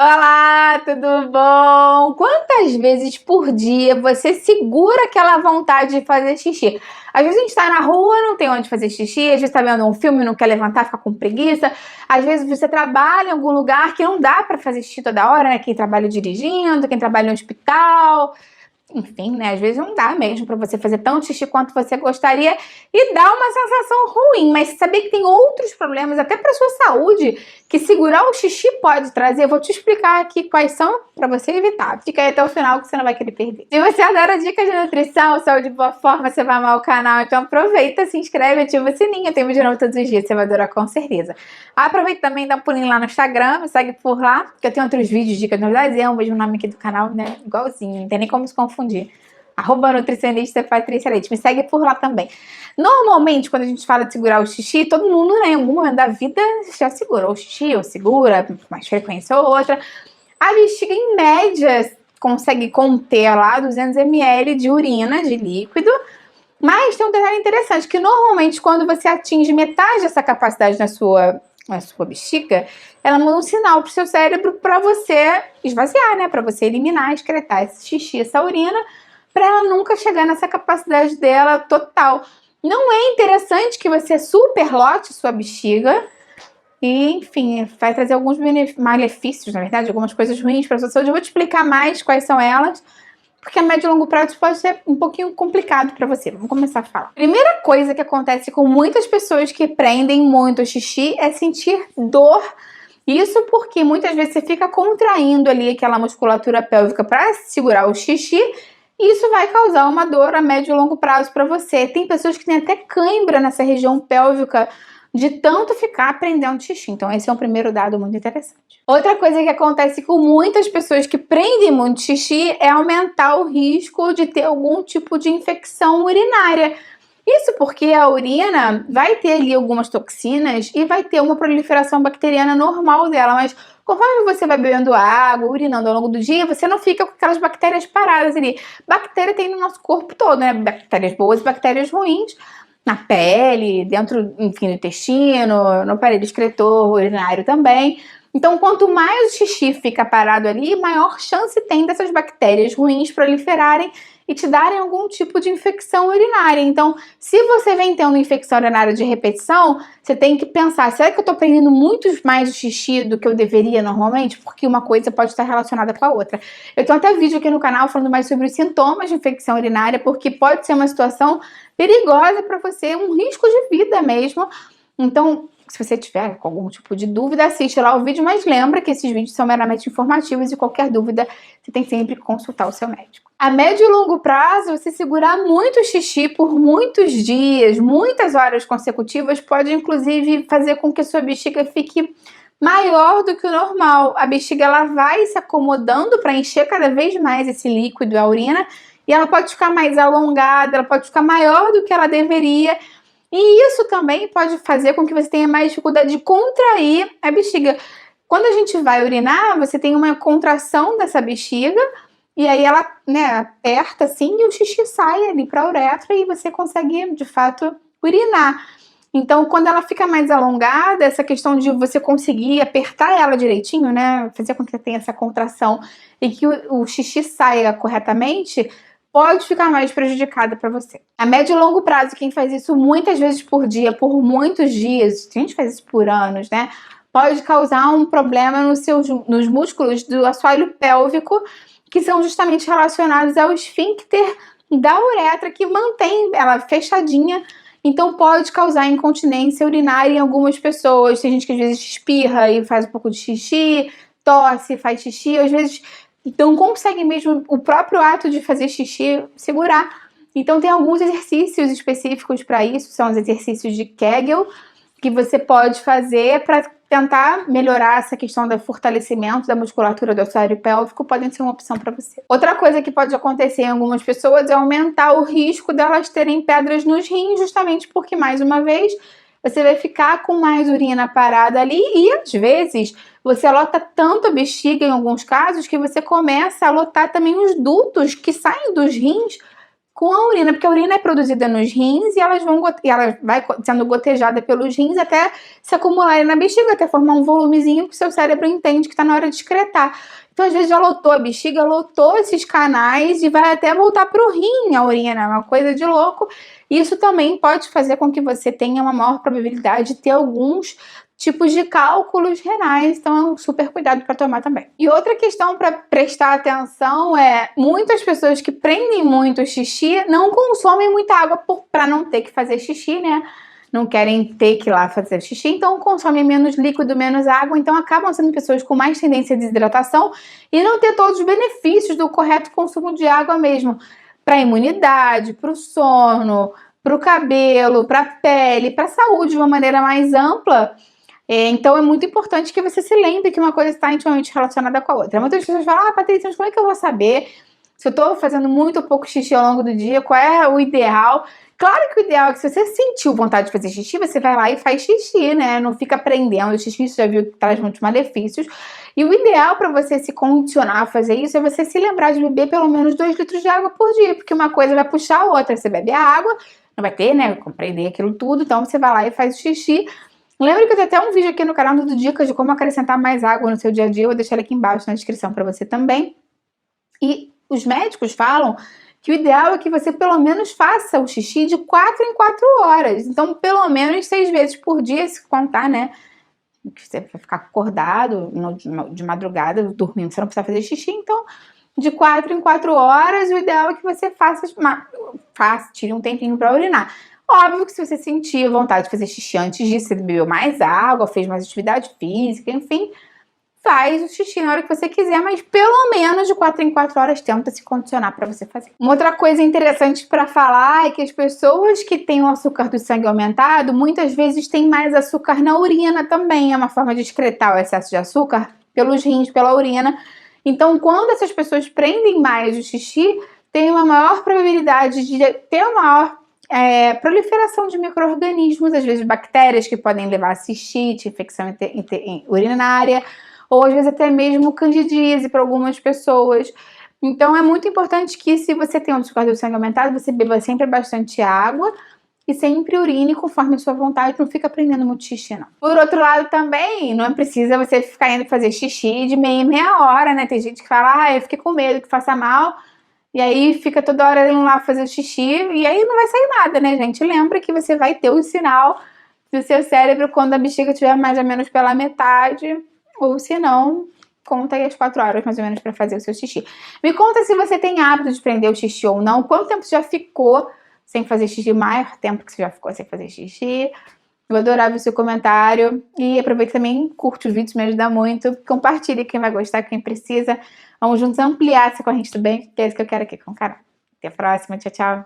Olá, tudo bom? Quantas vezes por dia você segura aquela vontade de fazer xixi? Às vezes a gente tá na rua, não tem onde fazer xixi, às vezes tá vendo um filme, não quer levantar, fica com preguiça. Às vezes você trabalha em algum lugar que não dá pra fazer xixi toda hora, né? Quem trabalha dirigindo, quem trabalha no hospital. Enfim, né? Às vezes não dá mesmo pra você fazer tanto xixi quanto você gostaria e dá uma sensação ruim, mas saber que tem outros problemas, até pra sua saúde, que segurar o xixi pode trazer. Eu vou te explicar aqui quais são pra você evitar. Fica aí até o final que você não vai querer perder. Se você adora dicas de nutrição, saúde e boa forma, você vai amar o canal, então aproveita, se inscreve, ativa o sininho, tem vídeo novo todos os dias, você vai adorar com certeza. Aproveita também, dá um pulinho lá no Instagram, me segue por lá, que eu tenho outros vídeos, dicas, novidades, é o mesmo nome aqui do canal, né? Igualzinho, não tem nem como se confundir. @nutricionista Patrícia Leite. Me segue por lá também. Normalmente, quando a gente fala de segurar o xixi, todo mundo, né, em algum momento da vida já segurou o xixi, ou segura, com mais frequência ou outra. A bexiga, em média, consegue conter lá 200 ml de urina, de líquido. Mas tem um detalhe interessante, que normalmente quando você atinge metade dessa capacidade na sua bexiga, ela manda um sinal pro seu cérebro para você esvaziar, né? Para você eliminar, excretar esse xixi, essa urina, para ela nunca chegar nessa capacidade dela total. Não é interessante que você superlote sua bexiga e, enfim, vai trazer alguns malefícios, na verdade, algumas coisas ruins para sua saúde. Eu vou te explicar mais quais são elas, porque a médio e longo prazo pode ser um pouquinho complicado para você. Vamos começar a falar. Primeira coisa que acontece com muitas pessoas que prendem muito xixi é sentir dor. Isso porque muitas vezes você fica contraindo ali aquela musculatura pélvica para segurar o xixi e isso vai causar uma dor a médio e longo prazo para você. Tem pessoas que têm até cãibra nessa região pélvica de tanto ficar prendendo xixi. Então esse é um primeiro dado muito interessante. Outra coisa que acontece com muitas pessoas que prendem muito xixi é aumentar o risco de ter algum tipo de infecção urinária. Isso porque a urina vai ter ali algumas toxinas e vai ter uma proliferação bacteriana normal dela, mas conforme você vai bebendo água, urinando ao longo do dia, você não fica com aquelas bactérias paradas ali. Bactéria tem no nosso corpo todo, né? Bactérias boas e bactérias ruins. Na pele, dentro, enfim, do intestino, no aparelho excretor, urinário também. Então, quanto mais o xixi fica parado ali, maior chance tem dessas bactérias ruins proliferarem e te darem algum tipo de infecção urinária. Então, se você vem tendo infecção urinária de repetição, você tem que pensar, será que eu tô prendendo muito mais xixi do que eu deveria normalmente? Porque uma coisa pode estar relacionada com a outra. Eu tenho até vídeo aqui no canal falando mais sobre os sintomas de infecção urinária, porque pode ser uma situação perigosa para você, um risco de vida mesmo. Então, se você tiver com algum tipo de dúvida, assiste lá o vídeo, mas lembra que esses vídeos são meramente informativos e qualquer dúvida você tem sempre que consultar o seu médico. A médio e longo prazo, você segurar muito xixi por muitos dias, muitas horas consecutivas, pode inclusive fazer com que a sua bexiga fique maior do que o normal. A bexiga ela vai se acomodando para encher cada vez mais esse líquido, a urina, e ela pode ficar mais alongada, ela pode ficar maior do que ela deveria. E isso também pode fazer com que você tenha mais dificuldade de contrair a bexiga. Quando a gente vai urinar, você tem uma contração dessa bexiga e aí ela, né, aperta assim e o xixi sai ali para a uretra e você consegue, de fato, urinar. Então, quando ela fica mais alongada, essa questão de você conseguir apertar ela direitinho, né, fazer com que tenha essa contração e que o xixi saia corretamente, pode ficar mais prejudicada para você. A médio e longo prazo, quem faz isso muitas vezes por dia, por muitos dias, a gente faz isso por anos, né? Pode causar um problema nos músculos do assoalho pélvico, que são justamente relacionados ao esfíncter da uretra, que mantém ela fechadinha. Então pode causar incontinência urinária em algumas pessoas. Tem gente que às vezes espirra e faz um pouco de xixi, tosse, faz xixi, às vezes não consegue mesmo o próprio ato de fazer xixi segurar. Então tem alguns exercícios específicos para isso, são os exercícios de Kegel, que você pode fazer para tentar melhorar essa questão do fortalecimento da musculatura do assoalho pélvico, podem ser uma opção para você. Outra coisa que pode acontecer em algumas pessoas é aumentar o risco delas terem pedras nos rins, justamente porque, mais uma vez, você vai ficar com mais urina parada ali e, às vezes, você lota tanto a bexiga, em alguns casos, que você começa a lotar também os dutos que saem dos rins com a urina, porque a urina é produzida nos rins e ela vai sendo gotejada pelos rins até se acumular na bexiga, até formar um volumezinho que o seu cérebro entende que está na hora de excretar. Então, às vezes, já lotou a bexiga, lotou esses canais e vai até voltar para o rim a urina, é uma coisa de louco. Isso também pode fazer com que você tenha uma maior probabilidade de ter alguns tipos de cálculos renais, então é um super cuidado para tomar também. E outra questão para prestar atenção é, muitas pessoas que prendem muito o xixi não consomem muita água para não ter que fazer xixi, né? Não querem ter que ir lá fazer xixi, então consomem menos líquido, menos água, então acabam sendo pessoas com mais tendência à desidratação e não ter todos os benefícios do correto consumo de água mesmo, para a imunidade, para o sono, para o cabelo, para a pele, para a saúde de uma maneira mais ampla. Então é muito importante que você se lembre que uma coisa está intimamente relacionada com a outra. Muitas pessoas falam, Patrícia, mas como é que eu vou saber se eu estou fazendo muito ou pouco xixi ao longo do dia? Qual é o ideal? Claro que o ideal é que se você sentiu vontade de fazer xixi, você vai lá e faz xixi, né? Não fica prendendo o xixi, você já viu que traz muitos malefícios. E o ideal para você se condicionar a fazer isso é você se lembrar de beber pelo menos 2 litros de água por dia, porque uma coisa vai puxar a outra. Você bebe a água, não vai ter, né? Compreender aquilo tudo, então você vai lá e faz o xixi. Lembra que eu tenho até um vídeo aqui no canal do Dicas de como acrescentar mais água no seu dia a dia, eu vou deixar ele aqui embaixo na descrição para você também. E os médicos falam que o ideal é que você pelo menos faça o xixi de 4 em 4 horas. Então, pelo menos 6 vezes por dia, se contar, né? Que você vai ficar acordado de madrugada, dormindo, você não precisa fazer xixi. Então, de 4 em 4 horas, o ideal é que você tire um tempinho para urinar. Óbvio que se você sentir vontade de fazer xixi antes disso, você bebeu mais água, fez mais atividade física, enfim, faz o xixi na hora que você quiser, mas pelo menos de 4 em 4 horas tenta se condicionar para você fazer. Uma outra coisa interessante para falar é que as pessoas que têm o açúcar do sangue aumentado, muitas vezes têm mais açúcar na urina também. É uma forma de excretar o excesso de açúcar pelos rins, pela urina. Então, quando essas pessoas prendem mais o xixi, tem uma maior probabilidade de ter uma maior proliferação de micro-organismos, às vezes bactérias que podem levar a cistite, infecção urinária, ou às vezes até mesmo candidíase para algumas pessoas. Então é muito importante que, se você tem um açúcar do sangue aumentado, você beba sempre bastante água e sempre urine conforme a sua vontade, não fica prendendo muito xixi, não. Por outro lado também, não precisa você ficar indo fazer xixi de meia em meia hora, né? Tem gente que fala, eu fiquei com medo que faça mal, e aí fica toda hora indo lá fazer xixi, e aí não vai sair nada, né, gente? Lembra que você vai ter um sinal do seu cérebro quando a bexiga estiver mais ou menos pela metade, ou se não, conta aí as 4 horas mais ou menos para fazer o seu xixi. Me conta se você tem hábito de prender o xixi ou não, quanto tempo você já ficou sem fazer xixi, o maior tempo que você já ficou sem fazer xixi. Eu adorava o seu comentário. E aproveita também, curte os vídeos, me ajuda muito. Compartilhe quem vai gostar, quem precisa. Vamos juntos ampliar essa corrente do bem, que é isso que eu quero aqui com o canal. Até a próxima, tchau, tchau.